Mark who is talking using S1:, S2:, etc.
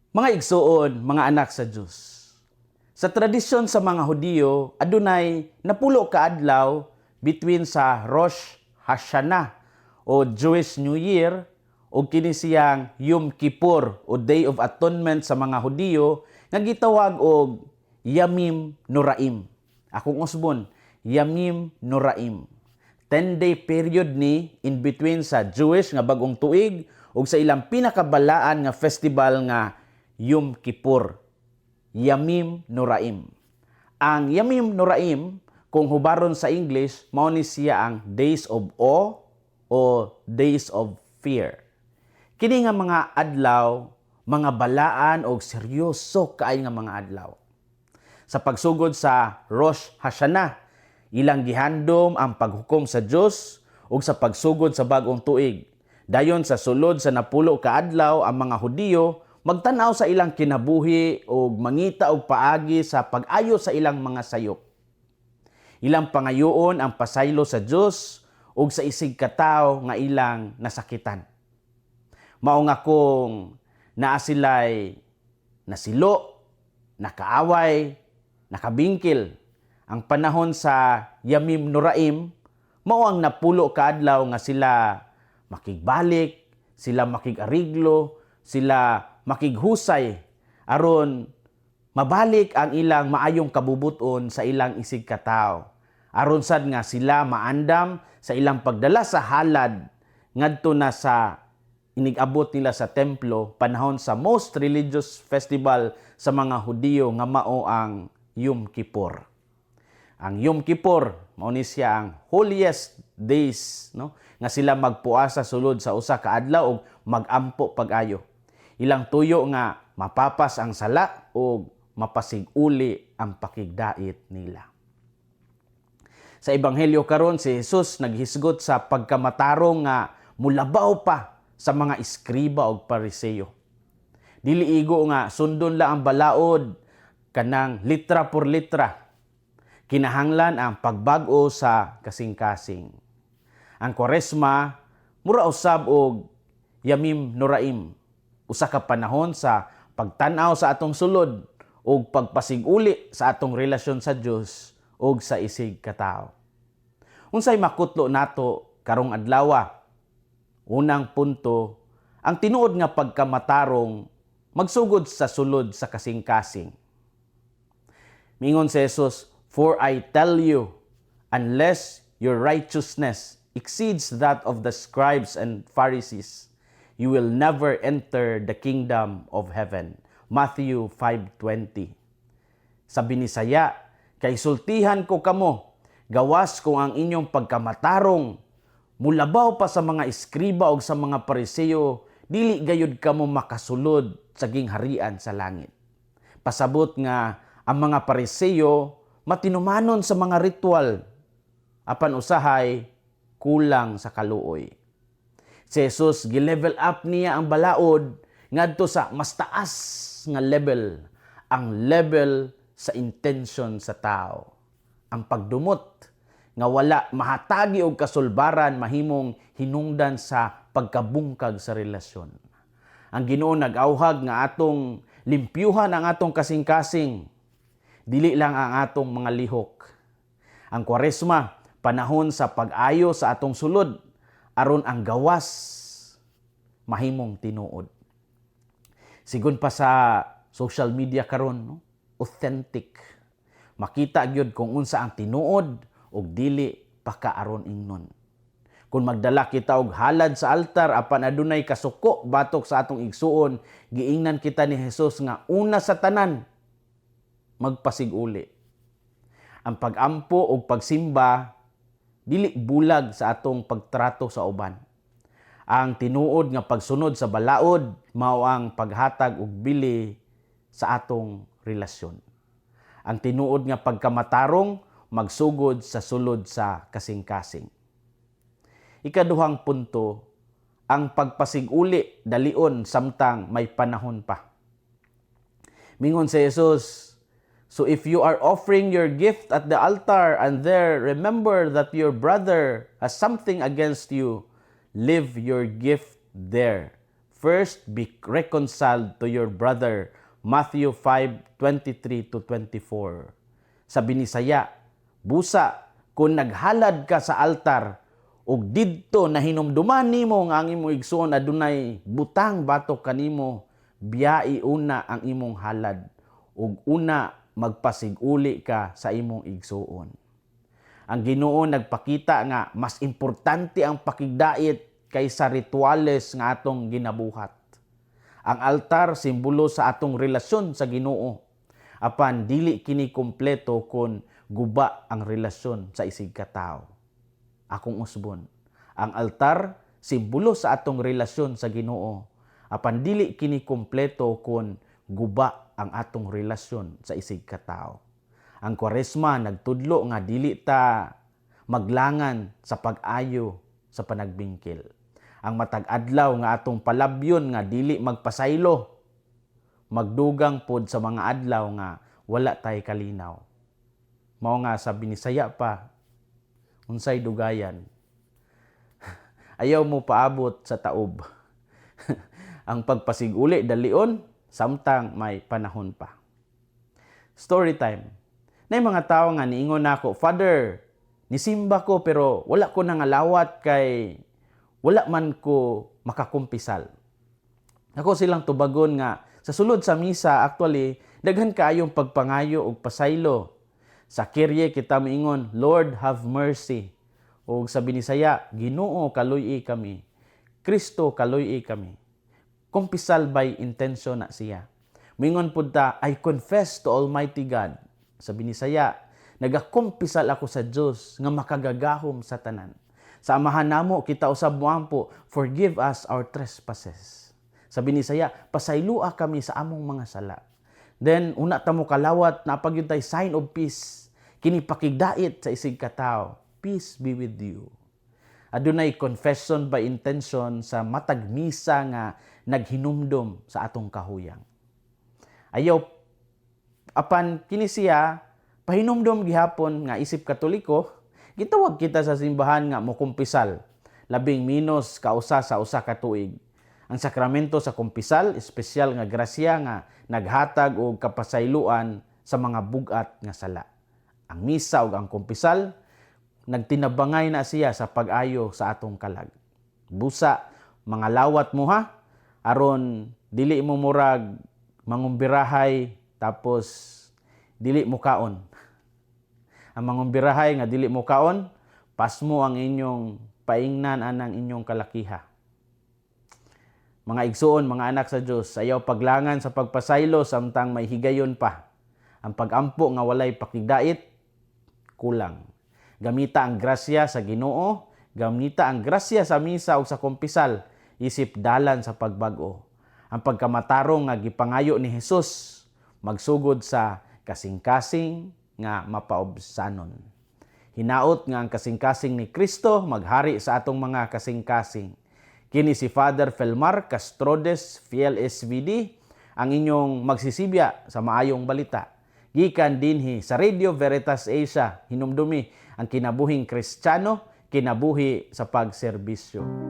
S1: Mga igsoon, mga anak sa Diyos. Sa tradisyon sa mga Hudiyo, adunay napulo ka adlaw between sa Rosh Hashanah o Jewish New Year o kini siyang Yom Kippur o Day of Atonement sa mga Hudiyo nga gitawag og Yamim Noraim. Akong usbon, Yamim Noraim. 10-day period ni in between sa Jewish nga bagong tuig ug sa ilang pinakabalaan nga festival nga Yom Kippur. Yamim Noraim. Ang Yamim Noraim, kung hubaron sa English, mao ni siya ang Days of Awe o Days of Fear. Kini nga mga adlaw, mga balaan o seryoso kaay nga mga adlaw. Sa pagsugod sa Rosh Hashanah, ilang gihandom ang paghukom sa Dios ug sa pagsugod sa bagong tuig. Dayon sa sulod sa napulo ka adlaw ang mga Hudiyo magtanaw sa ilang kinabuhi o mangita og paagi sa pag-ayo sa ilang mga sayop. Ilang pangayoon ang pasaylo sa Dios ug sa isig katawo nga ilang nasakitan. Mao nga kung naa sila'y nasilo, nakaaway, nakabingkil. Ang panahon sa Yamim Noraim, mao ang napulo ka adlaw nga sila makigbalik, sila makigariglo, sila makighusay aron mabalik ang ilang maayong kabubuton sa ilang isig katawo. Aron sad nga sila maandam sa ilang pagdala sa halad ngadto na sa inigabot nila sa templo panahon sa most religious festival sa mga Hudiyo nga mao ang Yom Kippur. Ang Yom Kippur mao ni siya ang holiest days, no? Nga sila magpuasa sulod sa usa ka adlaw ug magampo pag-ayo. Ilang tuyo nga mapapas ang sala o mapasig-uli ang pakigdait nila. Sa Ebanghelyo karon si Jesus naghisgot sa pagkamatarong nga mulabaw pa sa mga iskriba o pariseyo. Dili igo nga sundon lang ang balaod kanang litra por litra. Kinahanglan ang pagbag-o sa kasing-kasing. Ang Kwaresma mura usab og Yamim Noraim. Usa ka panahon sa pagtan-aw sa atong sulod o pagpasig-uli sa atong relasyon sa Dios o sa isig katawo. Unsay makutlo nato karong adlaw? Unang punto, ang tinuod nga pagkamatarong magsugod sa sulod sa kasing-kasing. Mingon si Jesus, "For I tell you, unless your righteousness exceeds that of the scribes and Pharisees, you will never enter the kingdom of heaven." Matthew 5:20. Sa binisaya, kay sultihan ko kamo, gawas kung ang inyong pagkamatarong, mulabaw pa sa mga iskriba o sa mga pariseyo, dili gayud kamo makasulod sa gingharian sa langit. Pasabot nga ang mga pariseyo matinumanon sa mga ritual, apan usahay kulang sa kaluoy. Si Jesus gilevel up niya ang balaod ngadto sa mas taas nga level, ang level sa intention sa tao. Ang pagdumot nga wala mahatagi og kasulbaran mahimong hinungdan sa pagkabungkag sa relasyon. Ang Ginoo nag-awhag nga atong limpyuhan ang atong kasing-kasing, dili lang ang atong mga lihok. Ang Kwaresma, panahon sa pag-ayo sa atong sulod, aron ang gawas mahimong tinuod. Sigon pa sa social media karon, no? Authentic. Makita gyud kung unsa ang tinuod ug dili pakaaron ingnon. Kung magdala kita og halad sa altar apan adunay kasuko batok sa atong igsuon, giingnan kita ni Jesus nga una sa tanan magpasig-uli. Ang pag-ampo ug pagsimba dili bulag sa atong pagtrato sa uban. Ang tinuod nga pagsunod sa balaod mao ang paghatag og bili sa atong relasyon. Ang tinuod nga pagkamatarong magsugod sa sulod sa kasing-kasing. Ikaduhang punto, ang pagpasig-uli dalion samtang may panahon pa. Mingon si Jesus, "So if you are offering your gift at the altar and there remember that your brother has something against you, leave your gift there. First, be reconciled to your brother. Matthew 5:23 to 24. Sa binisaya, busa, kung naghalad ka sa altar, ug didto na hinumduman nimo nga ang imong igsoon adunay butang batok kanimo, biyai una ang imong halad, ug una magpasiguli ka sa imong igsoon. Ang Ginoo nagpakita nga mas importante ang pakigdait kaysa rituales nga atong ginabuhat. Ang altar simbolo sa atong relasyon sa Ginoo. Apan dili kini kompleto kung guba ang relasyon sa isig ka tawo. Akong usbon, ang altar simbolo sa atong relasyon sa Ginoo. Apan dili kini kompleto kung guba ang atong relasyon sa isig ka tawo. Ang Kwaresma nagtudlo nga dili ta maglangan sa pag-ayo sa panagbingkil. Ang matag adlaw nga atong palabyon nga dili magpasaylo, magdugang pod sa mga adlaw nga wala tay kalinaw. Mao nga sa binisaya pa, unsay dugayan. Ayaw mo paabot sa taob. Ang pagpasiguli dalion, samtang may panahon pa. Story time. Nay mga tao nga niingon nako, Father, nisimba ko pero wala ko nangalawat kay wala man ko makakumpisal. Ako silang tubagon nga sa sulod sa misa actually daghan kaayong pagpangayo og pasaylo. Sa kirye kita miingon, Lord have mercy. O sa binisaya, Ginoo kaluy-i kami. Kristo kaluy-i kami. Kumpisal by intention na siya. Mingon pud ta, I confess to Almighty God. Sa binisaya, nagakumpisal ako sa Dios nga makagagahom sa tanan. Sa amahan namo kita usab moampo, forgive us our trespasses. Sa binisaya, pasaylua kami sa among mga sala. Then una ta mo kalawat na pagyutay sign of peace. Kini pakigdait sa isig ka tawo. Peace be with you. Adunay confession by intention sa matag misa nga naghinumdom sa atong kahuyang. Ayaw apan kini siya pahinumdom gihapon nga isip Katoliko, gitawag kita sa simbahan nga mokumpisal, labing minos kausa sa usa ka tuig. Ang sakramento sa kumpisal, espesyal nga grasya nga naghatag og kapasayloan sa mga bugat nga sala. Ang misa ug ang kumpisal nagtinabangay na siya sa pag-ayo sa atong kalag. Busa, mga lawat mo ha, aron dili mo murag mangumbirahay tapos dili mo kaon. Ang mangumbirahay nga dili mo kaon, pasmo ang inyong paingnan anang inyong kalakiha. Mga igsoon, mga anak sa Dios, ayaw paglangan sa pagpasaylo samtang may higayon pa. Ang pagampo nga walay pakigdait, kulang. Gamita ang grasya sa Ginoo, gamita ang grasya sa misa ug sa kumpisal, isip dalan sa pagbago. Ang pagkamatarong nga gipangayo ni Jesus, magsugod sa kasing-kasing nga mapaobsanon. Hinaot nga ang kasing-kasing ni Kristo maghari sa atong mga kasing-kasing. Kini si Father Felmar Castrodes, Fiel SVD, ang inyong magsisibya sa maayong balita. Gikan dinhi sa Radio Veritas Asia, hinumdumi ang kinabuhing Kristiyano, kinabuhi sa pagserbisyo.